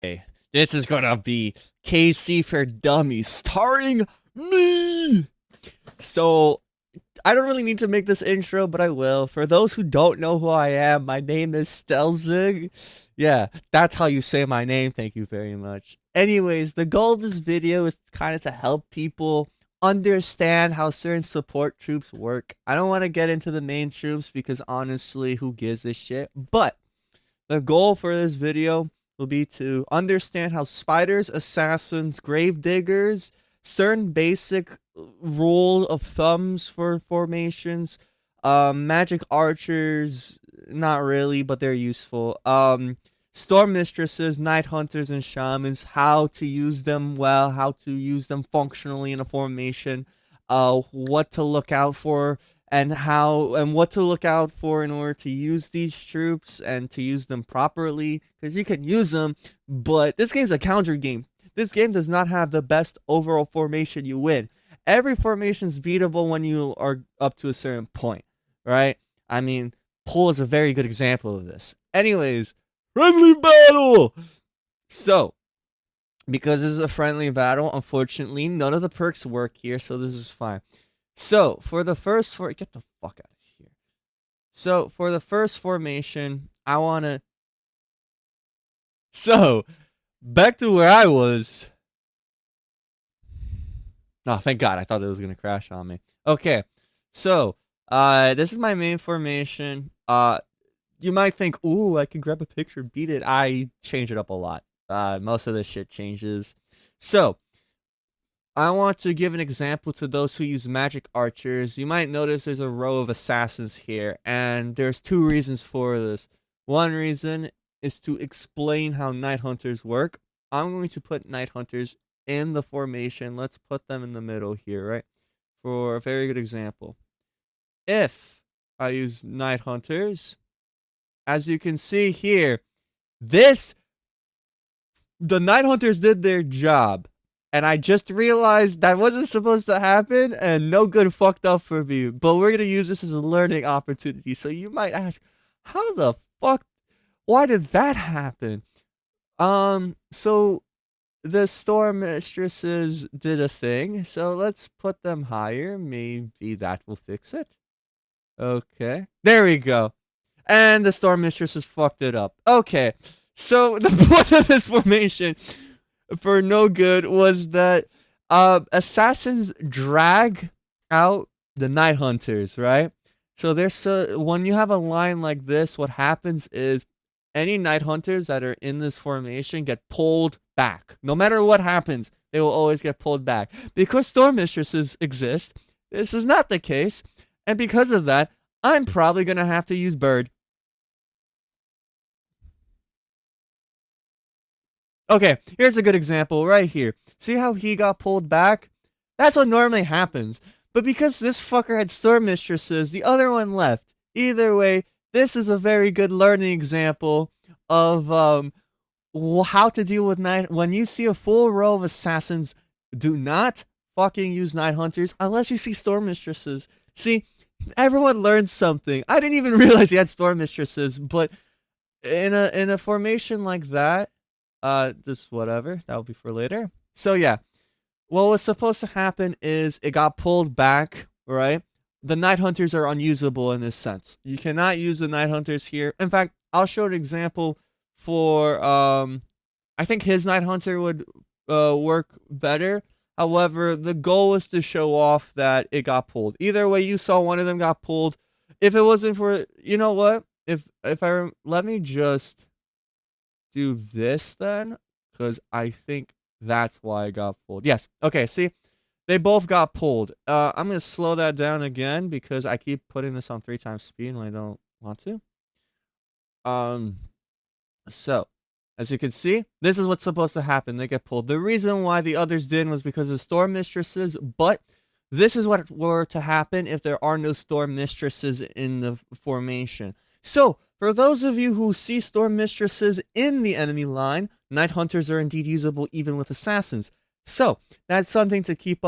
Hey, this is gonna be KC for Dummies, starring me! So, I don't really need to make this intro, but I will. For those who don't know who I am, my name is Stelzig. Yeah, that's how you say my name, thank you very much. Anyways, the goal of this video is kind of to help people understand how certain support troops work. I don't want to get into the main troops because honestly, who gives a shit? But the goal for this video will be to understand how spiders, assassins, gravediggers, certain basic rule of thumbs for formations, magic archers, not really, but they're useful. Storm mistresses, night hunters, and shamans, how to use them well, how to use them functionally in a formation, what to look out for, and what to look out for in order to use these troops and to use them properly, because you can use them, but this game's a counter game. This game does not have the best overall formation you win. Every formation is beatable when you are up to a certain point, right? I mean, Pool is a very good example of this. Anyways, friendly battle! So, because this is a friendly battle, unfortunately, none of the perks work here, so this is fine. So, for the first get the fuck out of here. So, for the first formation, I want to... So, back to where I was. Oh, thank God. I thought it was going to crash on me. Okay. So, this is my main formation. You might think, ooh, I can grab a picture, beat it. I change it up a lot. Most of this shit changes. So, I want to give an example to those who use magic archers. You might notice there's a row of assassins here, and there's two reasons for this. One reason is to explain how night hunters work. I'm going to put night hunters in the formation. Let's put them in the middle here, right? For a very good example. If I use night hunters, as you can see here, the night hunters did their job. And I just realized that wasn't supposed to happen, and no good fucked up for me. But we're gonna use this as a learning opportunity. So you might ask, how the fuck? Why did that happen? So the storm mistresses did a thing. So let's put them higher. Maybe that will fix it. Okay, there we go. And the storm mistresses fucked it up. Okay, so the point of this formation for no good was that assassins drag out the night hunters, right? So when you have a line like this, what happens is any night hunters that are in this formation get pulled back. No matter what happens, they will always get pulled back. Because storm mistresses exist, this is not the case, and because of that, I'm probably gonna have to use bird. Okay, here's a good example right here. See how he got pulled back? That's what normally happens. But because this fucker had storm mistresses, the other one left. Either way, this is a very good learning example of how to deal with night. When you see a full row of assassins, do not fucking use night hunters unless you see storm mistresses. See, everyone learned something. I didn't even realize he had storm mistresses, but in a formation like that, this whatever. That'll be for later. So yeah, what was supposed to happen is it got pulled back, right? The night hunters are unusable in this sense. You cannot use the night hunters here. In fact, I'll show an example for I think his night hunter would work better. However, the goal was to show off that it got pulled. Either way, you saw one of them got pulled. If it wasn't for, you know what? Let me just do this then, because I think that's why I got pulled. Yes. Okay. See, they both got pulled. I'm gonna slow that down again because I keep putting this on 3 times speed and I don't want to. Um. So, as you can see, this is what's supposed to happen. They get pulled. The reason why the others didn't was because of storm mistresses, but this is what were to happen if there are no storm mistresses in the formation. So, for those of you who see storm mistresses in the enemy line, night hunters are indeed usable even with assassins. So, that's something to keep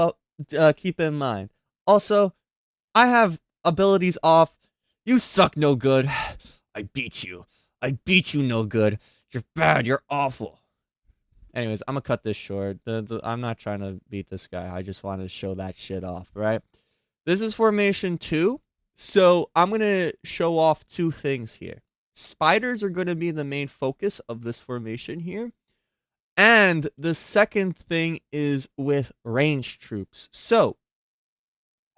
in mind. Also, I have abilities off. You suck no good. I beat you. I beat you no good. You're bad. You're awful. Anyways, I'm gonna cut this short. I'm not trying to beat this guy. I just wanted to show that shit off, right? This is formation 2. So I'm gonna show off 2 things here. Spiders are gonna be the main focus of this formation here. And the second thing is with ranged troops. So,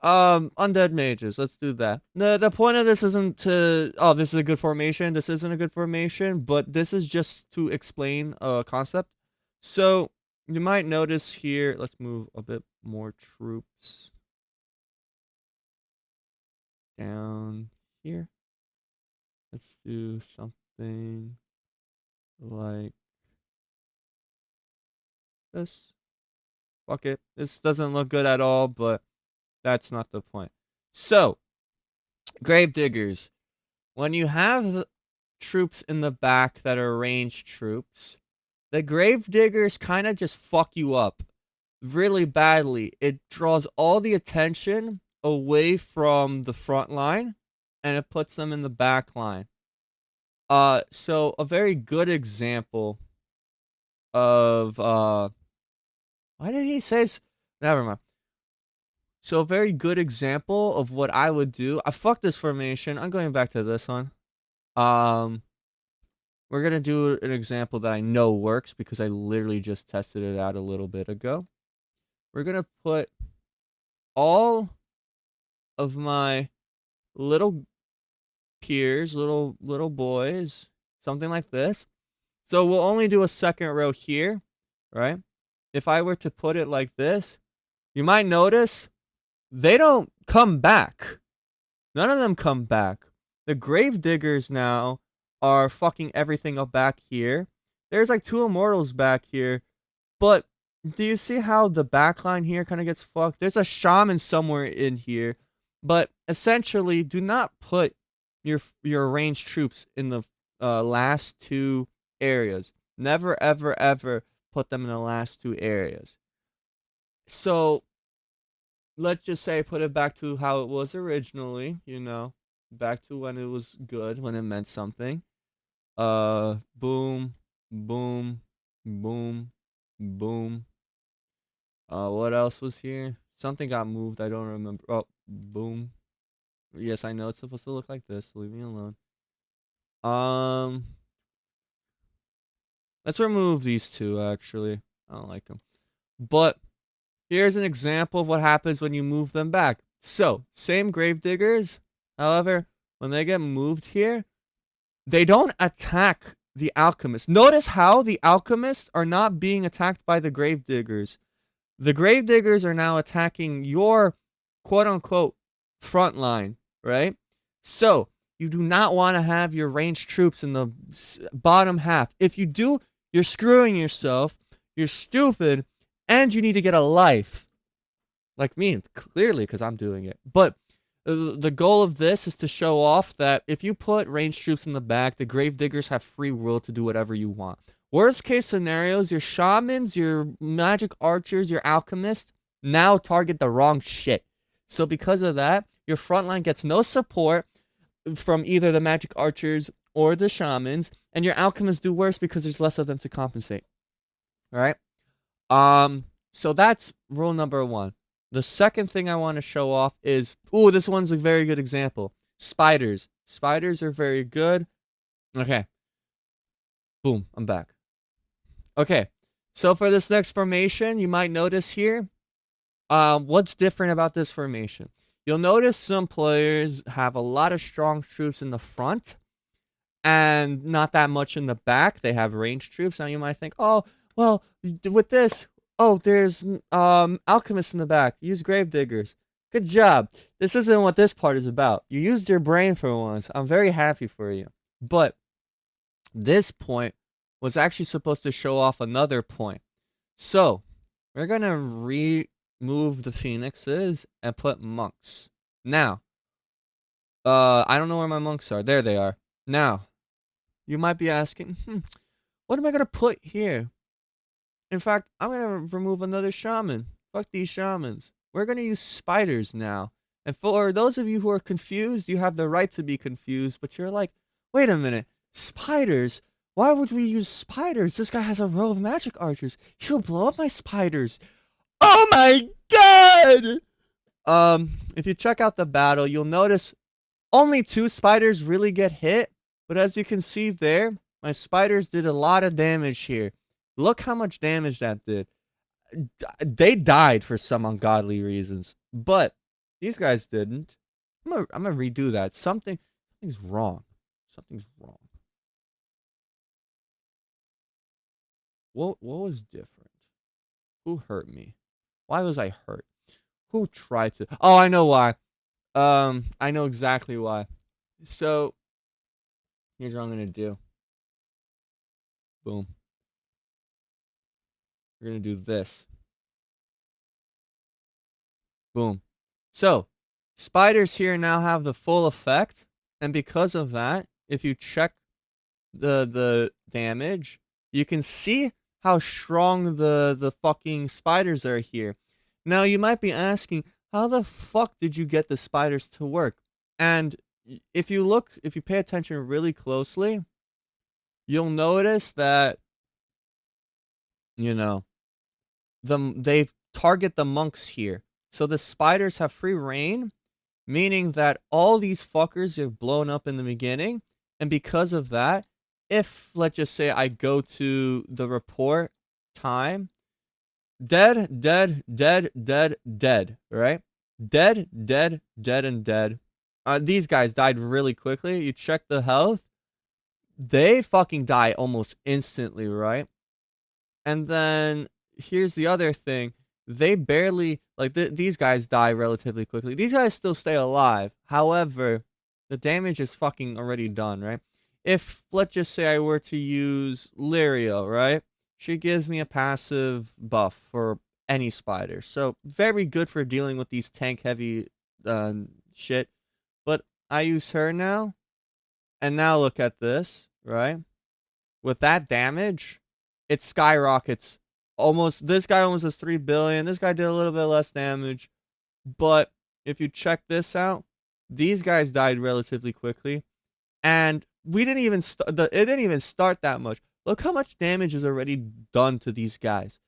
undead mages, let's do that. The point of this isn't to, oh, this is a good formation, this isn't a good formation, but this is just to explain a concept. So, you might notice here, let's move a bit more troops down here. Let's do something like this. Fuck it. This doesn't look good at all, but that's not the point. So, Gravediggers. When you have troops in the back that are ranged troops, the Gravediggers kind of just fuck you up really badly. It draws all the attention away from the front line and it puts them in the back line. So a very good example of why did he say never mind. So a very good example of what I would do. I fuck this formation. I'm going back to this one. We're gonna do an example that I know works because I literally just tested it out a little bit ago. We're gonna put all of my little peers, little boys, something like this. So we'll only do a second row here, right? If I were to put it like this, you might notice they don't come back. None of them come back. The Gravediggers now are fucking everything up back here. There's like 2 immortals back here. But do you see how the backline here kind of gets fucked? There's a shaman somewhere in here. But essentially, do not put your ranged troops in the last 2 areas. Never, ever, ever put them in the last 2 areas. So, let's just say put it back to how it was originally, you know, back to when it was good, when it meant something. Boom, boom, boom, boom. What else was here? Something got moved, I don't remember. Oh, boom. Yes, I know it's supposed to look like this. Leave me alone. Let's remove these 2, actually. I don't like them. But here's an example of what happens when you move them back. So, same Gravediggers. However, when they get moved here, they don't attack the Alchemists. Notice how the Alchemists are not being attacked by the Gravediggers. The Gravediggers are now attacking your quote-unquote front line, right? So, you do not want to have your ranged troops in the bottom half. If you do, you're screwing yourself. You're stupid. And you need to get a life. Like me, clearly, because I'm doing it. But the goal of this is to show off that if you put ranged troops in the back, the Gravediggers have free will to do whatever you want. Worst case scenarios, your shamans, your magic archers, your alchemists now target the wrong shit. So because of that, your front line gets no support from either the magic archers or the shamans, and your alchemists do worse because there's less of them to compensate. All right? So that's rule number 1. The second thing I want to show off is, ooh, this one's a very good example. Spiders. Spiders are very good. Okay. Boom, I'm back. Okay. So for this next formation, you might notice here, what's different about this formation? You'll notice some players have a lot of strong troops in the front and not that much in the back. They have ranged troops. Now you might think, oh, well, with this, oh, there's alchemists in the back. Use Gravediggers. Good job. This isn't what this part is about. You used your brain for once. I'm very happy for you. But this point was actually supposed to show off another point. So, we're going to remove the phoenixes and put monks. Now, I don't know where my monks are. There they are. Now, you might be asking, what am I going to put here? In fact, I'm going to remove another shaman. Fuck these shamans. We're going to use spiders now. And for those of you who are confused, you have the right to be confused, but you're like, wait a minute, spiders? Why would we use spiders? This guy has a row of magic archers. He'll blow up my spiders. Oh my god! If you check out the battle, you'll notice only 2 spiders really get hit. But as you can see there, my spiders did a lot of damage here. Look how much damage that did. They died for some ungodly reasons. But these guys didn't. I'm gonna redo that. Something's wrong. Something's wrong. What was different? Who hurt me? Why was I hurt? Who tried to? Oh, I know why. I know exactly why. So here's what I'm gonna do. Boom. We're gonna do this. Boom. So spiders here now have the full effect, and because of that, if you check the damage, you can see how strong the fucking spiders are here. Now you might be asking, how the fuck did you get the spiders to work? And if you pay attention really closely, you'll notice that you know they target the monks here. So the spiders have free reign, meaning that all these fuckers have blown up in the beginning, and because of that, if let's just say I go to the report time, dead, dead, dead, dead, dead, right? Dead, dead, dead, and dead. These guys died really quickly. You check the health, they fucking die almost instantly, right? And then here's the other thing. They barely these guys die relatively quickly. These guys still stay alive. However, the damage is fucking already done, right? If let's just say I were to use Lyria, right? She gives me a passive buff for any spider. So very good for dealing with these tank heavy shit. But I use her now, and now look at this, right? With that damage, it skyrockets. This guy almost does 3 billion. This guy did a little bit less damage. But if you check this out, these guys died relatively quickly. And we didn't even it didn't even start that much. Look how much damage is already done to these guys.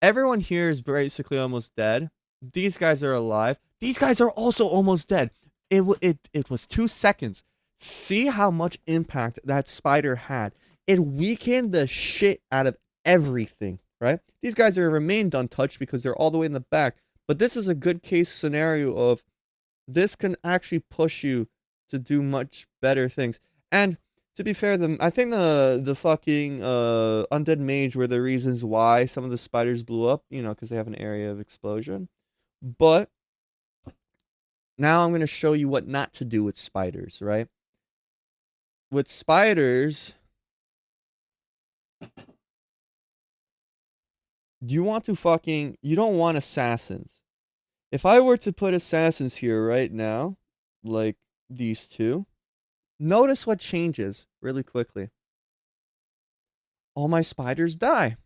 Everyone here is basically almost dead. These guys are alive. These guys are also almost dead. It was 2 seconds. See how much impact that spider had. It weakened the shit out of everything, right? These guys are remained untouched because they're all the way in the back. But this is a good case scenario of this can actually push you to do much better things. And to be fair, I think the fucking undead mage were the reasons why some of the spiders blew up, because they have an area of explosion. But now I'm going to show you what not to do with spiders, right? With spiders, you don't want assassins. If I were to put assassins here right now, like these two, notice what changes really quickly. All my spiders die.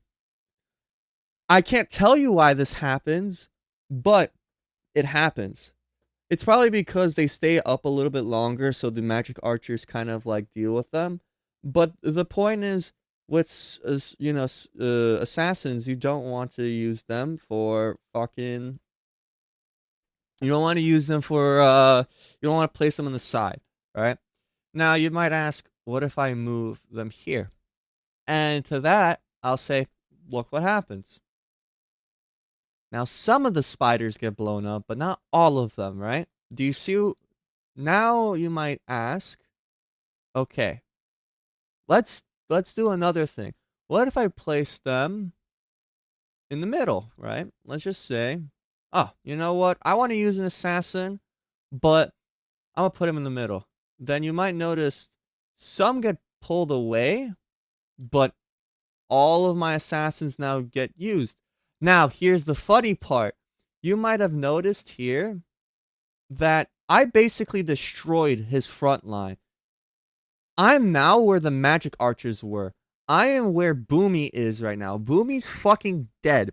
I can't tell you why this happens, but it happens. It's probably because they stay up a little bit longer, so the magic archers kind of like deal with them. But the point is, with assassins, you don't want to use them for fucking. You don't want to use them for. You don't want to place them on the side, right? Now you might ask, what if I move them here? And to that, I'll say, look what happens. Now, some of the spiders get blown up, but not all of them, right? Do you see? Now you might ask, okay, let's do another thing. What if I place them in the middle, right? Let's just say, oh, you know what? I want to use an assassin, but I'm gonna put him in the middle. Then you might notice some get pulled away, but all of my assassins now get used. Now, here's the funny part. You might have noticed here that I basically destroyed his front line. I'm now where the magic archers were. I am where Boomy is right now. Boomy's fucking dead.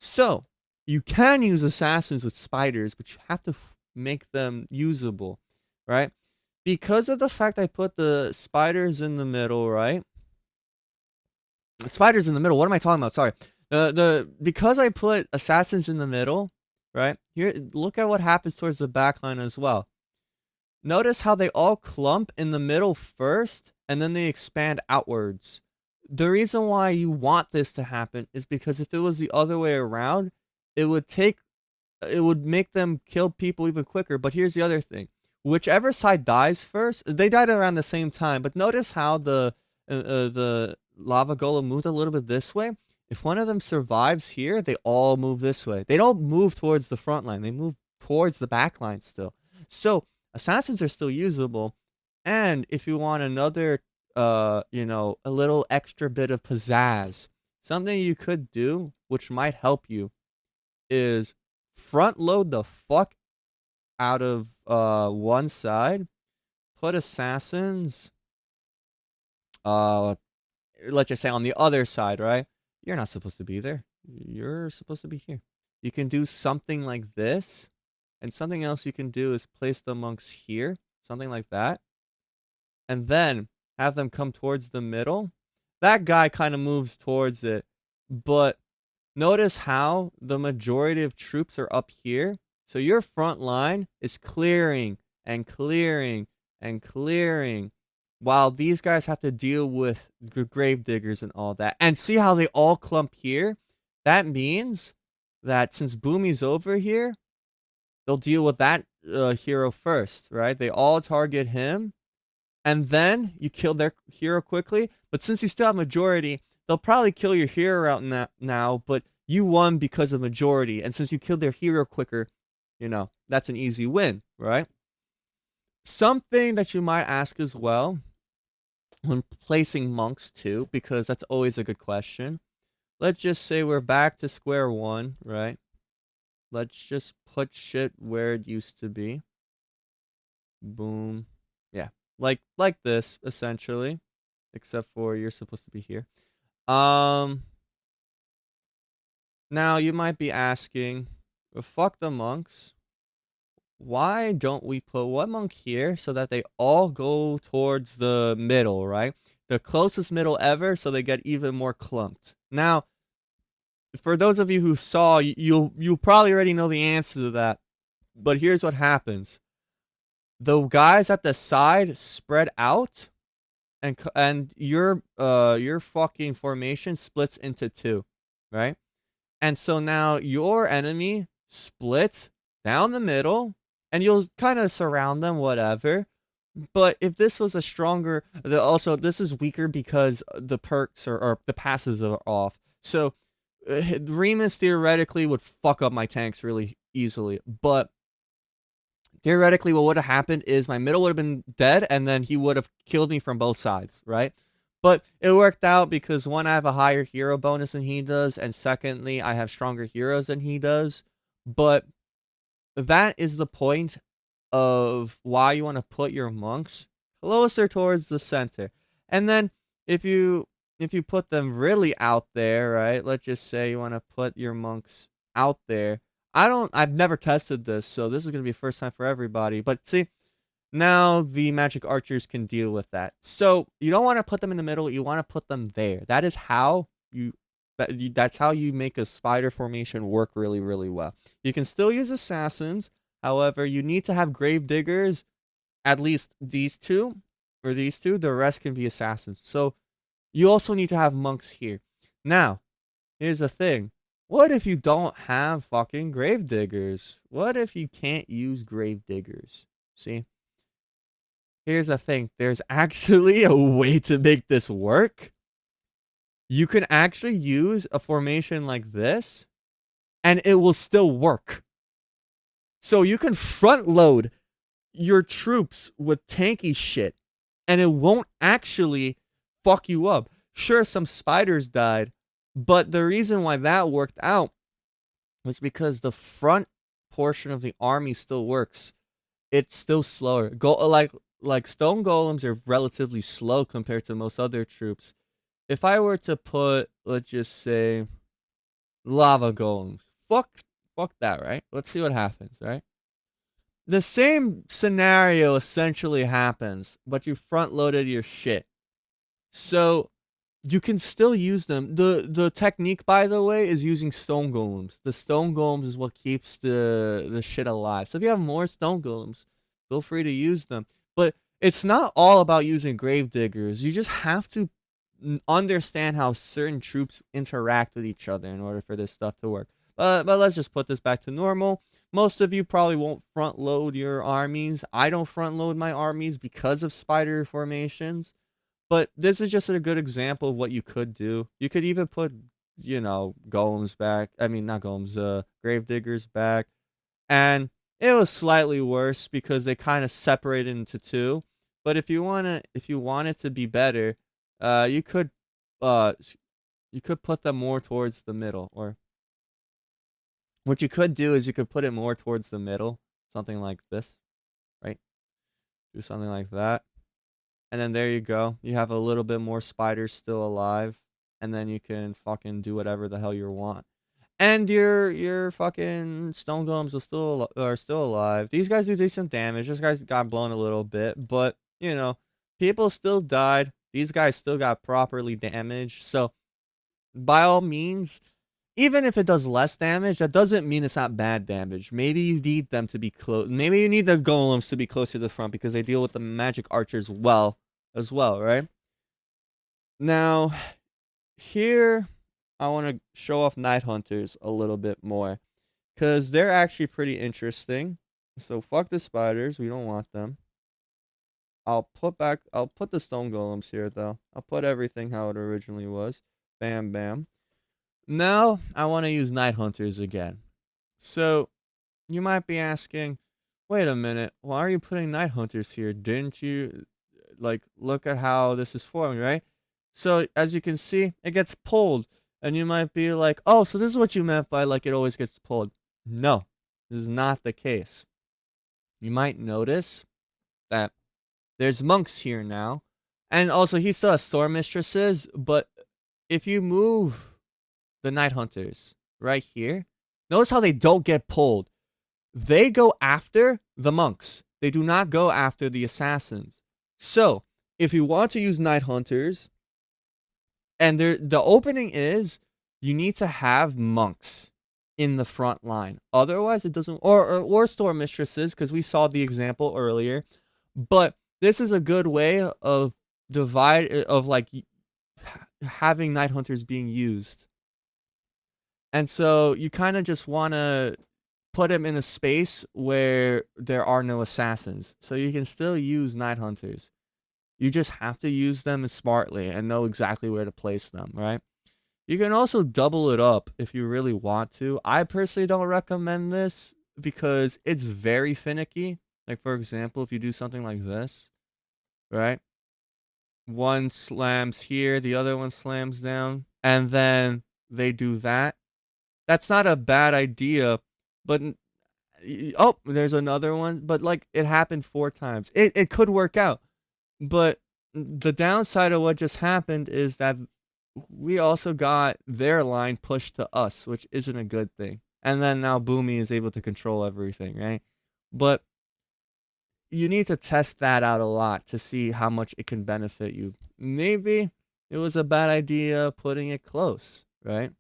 So, you can use assassins with spiders, but you have to make them usable, right? Because of the fact I put the spiders in the middle, right? Spiders in the middle. What am I talking about? Sorry. Because I put assassins in the middle, right? Here, look at what happens towards the backline as well. Notice how they all clump in the middle first, and then they expand outwards. The reason why you want this to happen is because if it was the other way around, it would take it would make them kill people even quicker. But here's the other thing. Whichever side dies first, they died around the same time. But notice how the lava golem moved a little bit this way. If one of them survives here, they all move this way. They don't move towards the front line. They move towards the back line still. So assassins are still usable. And if you want another, a little extra bit of pizzazz, something you could do, which might help you, is front load the fuck out of one side, put assassins uh let's just say on the other side, right? You're not supposed to be there. You're supposed to be here. You can do something like this, and something else you can do is place the monks here, something like that, and then have them come towards the middle. That guy kind of moves towards it, but notice how the majority of troops are up here. So your front line is clearing and clearing and clearing while these guys have to deal with grave diggers and all that. And see how they all clump here? That means that since Boomy's over here, they'll deal with that hero first, right? They all target him, and then you kill their hero quickly. But since you still have majority, they'll probably kill your hero out now, but you won because of majority. And since you killed their hero quicker, that's an easy win, right? Something that you might ask as well when placing monks too, because that's always a good question. Let's just say we're back to square one, right? Let's just put shit where it used to be. Boom. Yeah. Like this, essentially. Except for you're supposed to be here. Now you might be asking, well, fuck the monks. Why don't we put one monk here so that they all go towards the middle, right? The closest middle ever, so they get even more clumped. Now, for those of you who saw, you'll probably already know the answer to that. But here's what happens. The guys at the side spread out, and your fucking formation splits into two, right? And so now your enemy splits down the middle, and you'll kind of surround them, whatever. But if this was a stronger, also this is weaker because the perks or the passes are off. So Remus theoretically would fuck up my tanks really easily, but theoretically what would have happened is my middle would have been dead, and then he would have killed me from both sides, right? But it worked out because one, I have a higher hero bonus than he does, and secondly, I have stronger heroes than he does. But that is the point of why you want to put your monks closer towards the center. And then if you put them really out there, right? Let's just say you want to put your monks out there. I've never tested this, so this is going to be the first time for everybody. But see, now the magic archers can deal with that. So you don't want to put them in the middle. You want to put them there. That is how that's how you make a spider formation work really, really well. You can still use assassins. However, you need to have grave diggers, at least these two, or these two. The rest can be assassins. So you also need to have monks here. Now, here's the thing. What if you don't have fucking grave diggers? What if you can't use grave diggers? See? Here's the thing. There's actually a way to make this work. You can actually use a formation like this, and it will still work. So you can front load your troops with tanky shit, and it won't actually fuck you up. Sure, some spiders died, but the reason why that worked out was because the front portion of the army still works. It's still slower. Like stone golems are relatively slow compared to most other troops. If I were to put, let's just say, lava golems, fuck that, right? Let's see what happens, right? The same scenario essentially happens, but you front loaded your shit. So you can still use them. The technique, by the way, is using stone golems. The stone golems is what keeps the shit alive. So if you have more stone golems, feel free to use them. But it's not all about using grave diggers. You just have to understand how certain troops interact with each other in order for this stuff to work. But let's just put this back to normal. Most of you probably won't front load your armies. I don't front load my armies because of spider formations. But this is just a good example of what you could do. You could even put, golems back. I mean, not golems, grave diggers back. And it was slightly worse because they kind of separated into two. But if you want it to be better, uh, you could, uh, you could put them more towards the middle. Or what you could do is you could put it more towards the middle, something like this, right? Do something like that. And then there you go. You have a little bit more spiders still alive. And then you can fucking do whatever the hell you want. And your fucking stone golems are still alive. These guys do decent damage. This guys got blown a little bit, but people still died. These guys still got properly damaged. So by all means, even if it does less damage, that doesn't mean it's not bad damage. Maybe you need them to be close. Maybe you need the golems to be closer to the front because they deal with the magic archers as well, right? Now, here I want to show off night hunters a little bit more because they're actually pretty interesting. So fuck the spiders, we don't want them. I'll put the stone golems here though. I'll put everything how it originally was. Bam bam. Now I want to use night hunters again. So you might be asking, wait a minute, why are you putting night hunters here? Didn't you look at how this is forming, right? So as you can see, it gets pulled. And you might be like, oh, so this is what you meant by it always gets pulled. No, this is not the case. You might notice that there's monks here now. And also he still has storm mistresses, but if you move the night hunters right here, notice how they don't get pulled. They go after the monks. They do not go after the assassins. So, if you want to use night hunters, and the opening is you need to have monks in the front line. Otherwise, it doesn't. Or store mistresses, because we saw the example earlier. But this is a good way of having night hunters being used. And so you kind of just want to put them in a space where there are no assassins. So you can still use night hunters. You just have to use them smartly and know exactly where to place them, right? You can also double it up if you really want to. I personally don't recommend this because it's very finicky. Like, for example, if you do something like this, right? One slams here, the other one slams down, and then they do that. That's not a bad idea, but oh, there's another one. But it happened 4 times. It could work out. But the downside of what just happened is that we also got their line pushed to us, which isn't a good thing. And then now Boomy is able to control everything, right? But you need to test that out a lot to see how much it can benefit you. Maybe it was a bad idea putting it close, right?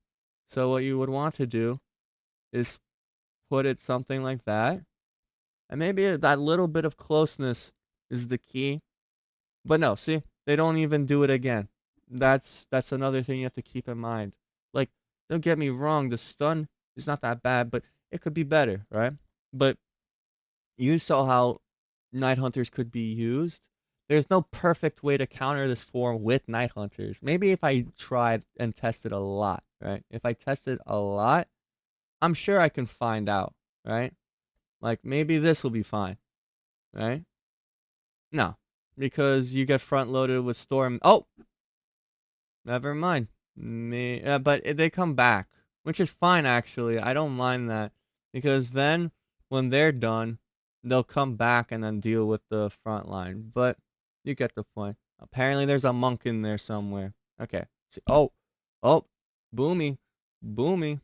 So what you would want to do is put it something like that. And maybe that little bit of closeness is the key. But no, see, they don't even do it again. That's another thing you have to keep in mind. Like, don't get me wrong, the stun is not that bad, but it could be better, right? But you saw how Night Hunters could be used. There's no perfect way to counter this form with Night Hunters. Maybe if I tried and tested a lot, right? If I tested a lot, I'm sure I can find out, right? Like, maybe this will be fine, right? No, because you get front loaded with Storm. Oh, never mind. But they come back, which is fine actually. I don't mind that because then when they're done, they'll come back and then deal with the front line. But you get the point. Apparently, there's a monk in there somewhere. Okay. See, oh, boomy, boomy.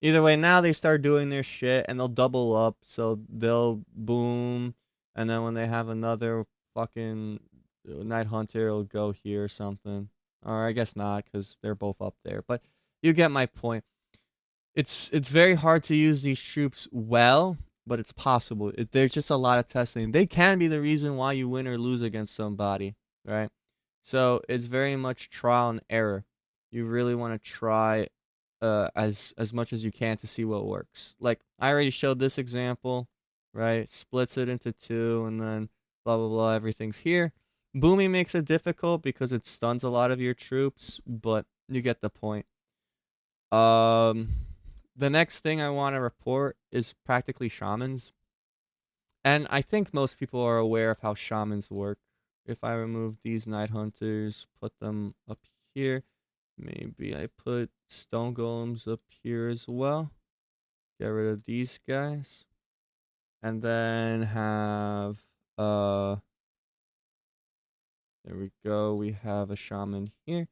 Either way, now they start doing their shit and they'll double up, so they'll boom, and then when they have another fucking Night Hunter will go here or something. Or I guess not, because they're both up there. But you get my point. It's very hard to use these troops well, but it's possible. There's just a lot of testing. They can be the reason why you win or lose against somebody, right? So it's very much trial and error. You really want to try as much as you can to see what works. Like I already showed this example, right? Splits it into two, and then blah blah blah. Everything's here. Booming makes it difficult because it stuns a lot of your troops, but you get the point. Um, the next thing I want to report is practically shamans. And I think most people are aware of how shamans work. If I remove these night hunters, put them up here, maybe I put stone golems up here as well. Get rid of these guys. And then have, there we go. We have a shaman here.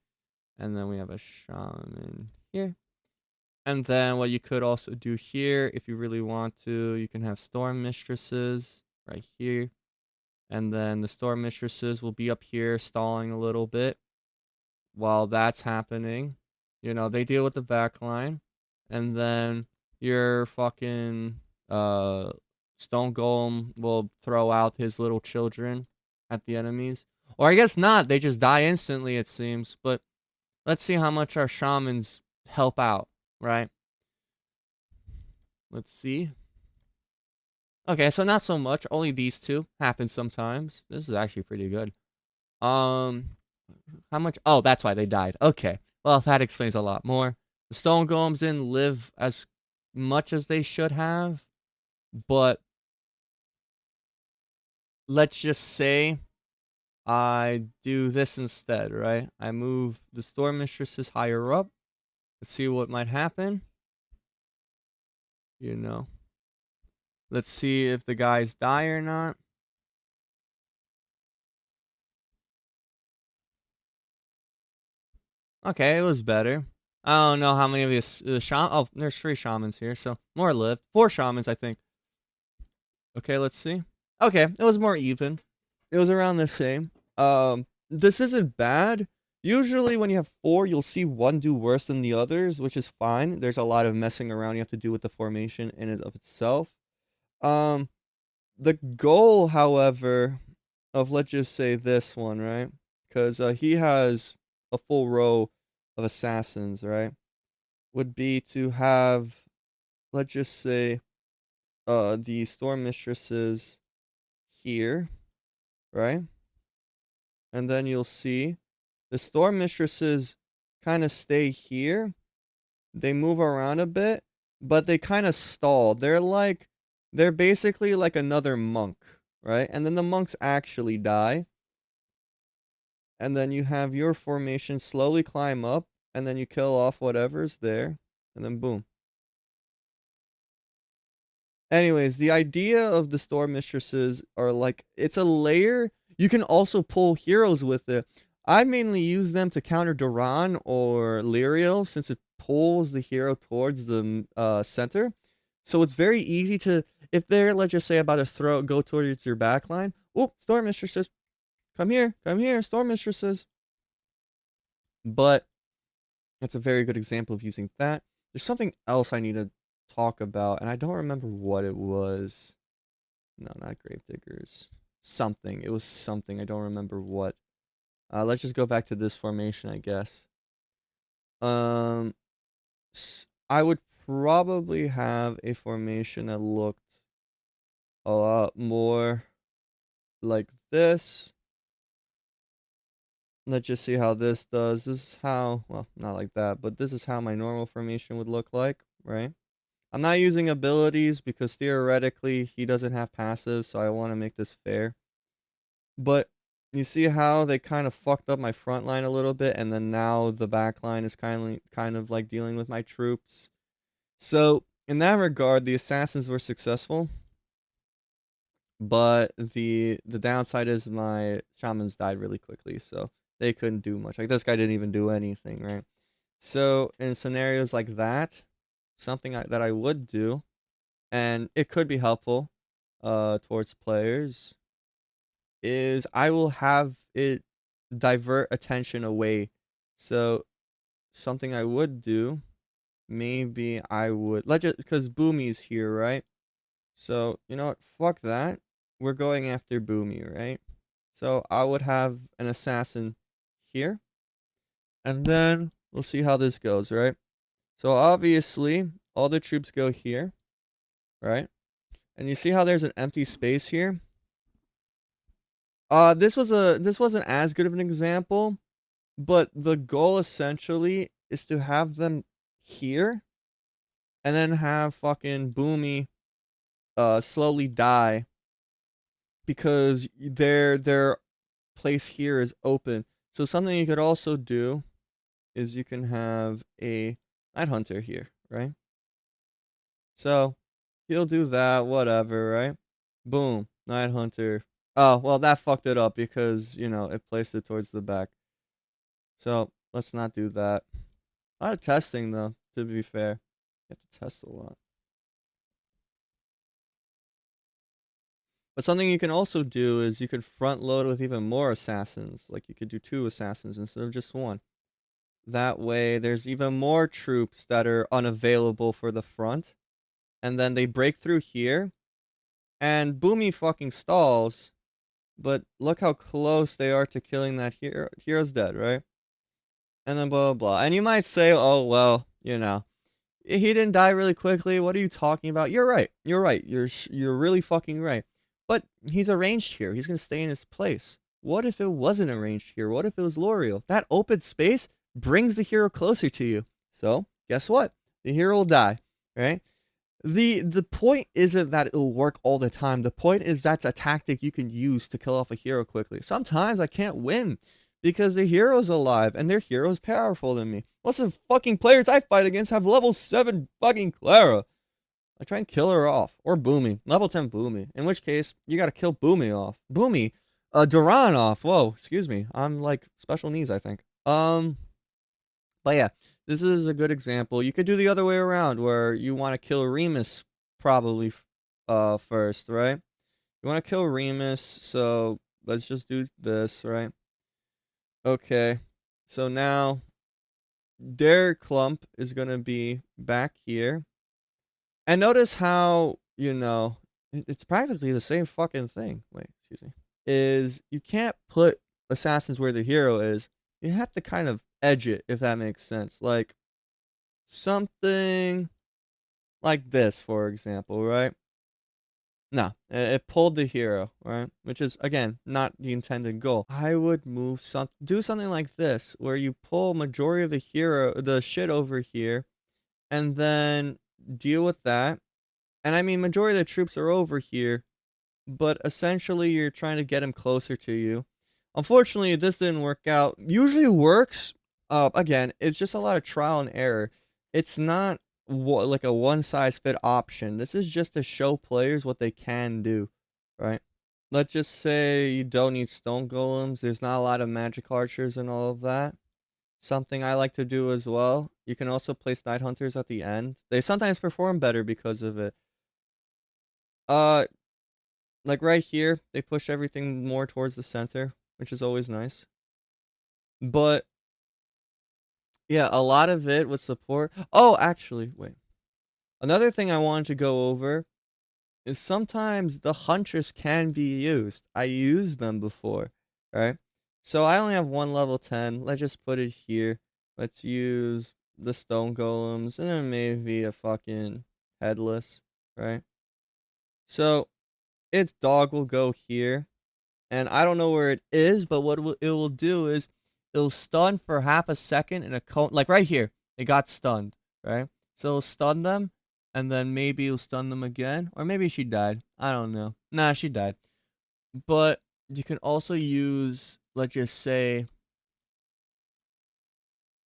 And then we have a shaman here. And then what you could also do here, if you really want to, you can have storm mistresses right here. And then the storm mistresses will be up here stalling a little bit while that's happening. You know, they deal with the back line. And then your fucking stone golem will throw out his little children at the enemies. Or I guess not, they just die instantly it seems. But let's see how much our shamans help out, right? Let's see. Okay, so not so much. Only these two happen sometimes. This is actually pretty good. Um, how much? Oh, that's why they died. Okay. Well, that explains a lot more. The stone golems didn't live as much as they should have, but let's just say I do this instead, right? I move the storm mistresses higher up. Let's see what might happen. You know. Let's see if the guys die or not. Okay, it was better. I don't know how many of these shaman. Oh, there's 3 shamans here, so more lived. 4 shamans, I think. Okay, let's see. Okay, it was more even. It was around the same. This isn't bad. Usually, when you have 4, you'll see one do worse than the others, which is fine. There's a lot of messing around you have to do with the formation in and of itself. Um, the goal, however, of let's just say this one, right? Because he has a full row of assassins, right? Would be to have, let's just say, the storm mistresses here, right? And then you'll see the storm mistresses kind of stay here. They move around a bit, but they kind of stall. They're basically like another monk, right? And then the monks actually die. And then you have your formation slowly climb up, and then you kill off whatever's there, and then boom. Anyways, the idea of the storm mistresses are like it's a layer. You can also pull heroes with it. I mainly use them to counter Duran or Lyriel since it pulls the hero towards the center. So it's very easy to if they're let's just say about to go towards your backline. Oh, storm mistresses, come here, storm mistresses. But that's a very good example of using that. There's something else I need to talk about, and I don't remember what it was. No, not Gravediggers. Something. It was something. I don't remember what. Let's just go back to this formation, I guess. Um, I would probably have a formation that looked a lot more like this. Let's just see how this does. This is how, well, not like that, but this is how my normal formation would look like, right? I'm not using abilities because theoretically he doesn't have passives, so I want to make this fair. But you see how they kind of fucked up my front line a little bit, and then now the back line is kind of like dealing with my troops. So in that regard, the assassins were successful, but the downside is my shamans died really quickly, so they couldn't do much. Like this guy didn't even do anything, right? So in scenarios like that, something that I would do, and it could be helpful towards players, is I will have it divert attention away. So something I would do, maybe I would let's just because Boomy's here, right? So you know what? Fuck that. We're going after Boomy, right? So I would have an assassin here, and then we'll see how this goes, right? So obviously, all the troops go here, right? And you see how there's an empty space here? This wasn't as good of an example, but the goal essentially is to have them here and then have fucking Boomy slowly die because their place here is open. So something you could also do is you can have a Night Hunter here, right? So he'll do that, whatever, right? Boom, Night Hunter. Oh, well, that fucked it up because, you know, it placed it towards the back. So let's not do that. A lot of testing, though, to be fair. You have to test a lot. But something you can also do is you can front load with even more assassins. Like you could do 2 assassins instead of just 1. That way, there's even more troops that are unavailable for the front. And then they break through here. And Boomy fucking stalls. But look how close they are to killing that hero. Hero's dead, right? And then blah, blah, blah. And you might say, oh, well, you know, he didn't die really quickly. What are you talking about? You're right. You're right. You're really fucking right. But he's arranged here. He's going to stay in his place. What if it wasn't arranged here? What if it was L'Oreal? That open space brings the hero closer to you. So, guess what? The hero will die, right? The point isn't that it'll work all the time. The point is that's a tactic you can use to kill off a hero quickly. Sometimes I can't win because the hero's alive and their hero's powerful than me. Most of the fucking players I fight against have level 7 fucking Clara. I try and kill her off. Or Boomy. Level 10 Boomy. In which case, you gotta kill Boomy off. Boomy? Duran off. Whoa, excuse me. I'm like special needs, I think. But yeah, this is a good example. You could do the other way around where you want to kill Remus probably first, right? You want to kill Remus, so let's just do this, right? Okay. So now their clump is going to be back here. And notice how, you know, it's practically the same fucking thing. Wait, excuse me. Is you can't put assassins where the hero is. You have to kind of edge it, if that makes sense. Like something like this, for example, right? No, it pulled the hero, right? Which is again not the intended goal. I would do something like this, where you pull majority of the shit over here, and then deal with that. And I mean, majority of the troops are over here, but essentially you're trying to get them closer to you. Unfortunately, this didn't work out. Usually works. Again, it's just a lot of trial and error. It's not like a one size fit option. This is just to show players what they can do, right? Let's just say you don't need stone golems. There's not a lot of magic archers and all of that. Something I like to do as well. You can also place night hunters at the end. They sometimes perform better because of it. Uh, like right here, they push everything more towards the center, which is always nice. But yeah, a lot of it with support. Oh, actually, wait. Another thing I wanted to go over is sometimes the Huntress can be used. I used them before, right? So I only have one level 10. Let's just put it here. Let's use the Stone Golems and then maybe a fucking Headless, right? So its dog will go here. And I don't know where it is, but what it will do is it'll stun for half a second in a cone. Like right here, it got stunned, right? So it'll stun them, and then maybe it'll stun them again. Or maybe she died. I don't know. Nah, she died. But you can also use, let's just say,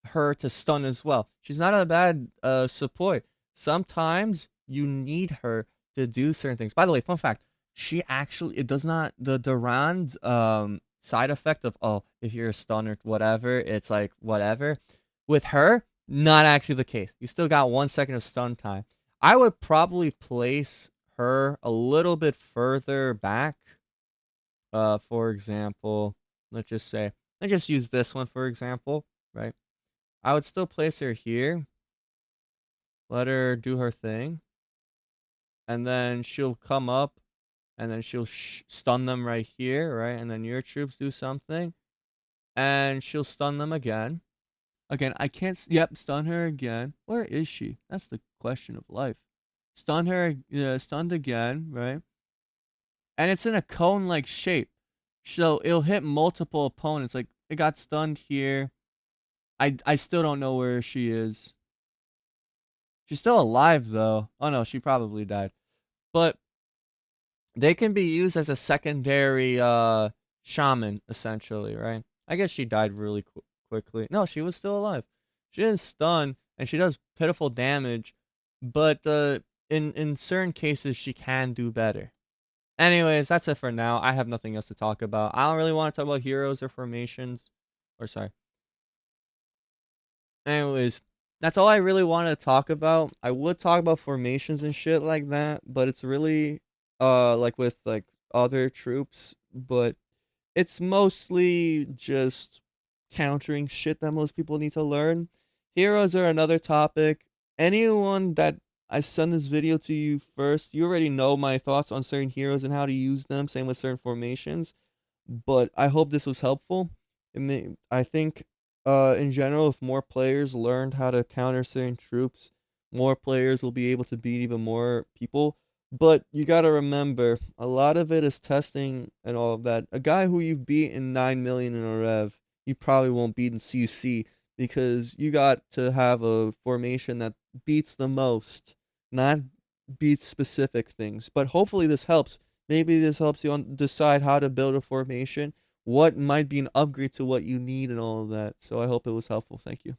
her to stun as well. She's not a bad support. Sometimes you need her to do certain things. By the way, fun fact, she actually it does not the Durand's side effect of oh, if you're a stun or whatever, it's like whatever. With her, not actually the case. You still got 1 second of stun time. I would probably place her a little bit further back. For example, let's just say, let's just use this one for example, right? I would still place her here, let her do her thing, and then she'll come up, and then she'll stun them right here, right? And then your troops do something, and she'll stun them again. Again, I can't. Yep, stun her again. Where is she? That's the question of life. Stun her, stunned again, right? And it's in a cone-like shape, so it'll hit multiple opponents. Like it got stunned here. I still don't know where she is. She's still alive though. Oh no, she probably died. But they can be used as a secondary shaman essentially, right? I guess she died really quickly. No, she was still alive. She didn't stun and she does pitiful damage, but in certain cases she can do better. Anyways, that's it for now. I have nothing else to talk about. I don't really want to talk about heroes or formations. Or sorry. Anyways, that's all I really wanted to talk about. I would talk about formations and shit like that, but it's really like with like other troops, but it's mostly just countering shit that most people need to learn. Heroes are another topic. Anyone that I send this video to you first, you already know my thoughts on certain heroes and how to use them, same with certain formations. But I hope this was helpful. I think in general, if more players learned how to counter certain troops, more players will be able to beat even more people. But you got to remember, a lot of it is testing and all of that. A guy who you've beat in 9 million in a rev, you probably won't beat in CC because you got to have a formation that beats the most, not beats specific things. But hopefully this helps. Maybe this helps you decide how to build a formation, what might be an upgrade to what you need, and all of that. So I hope it was helpful. Thank you.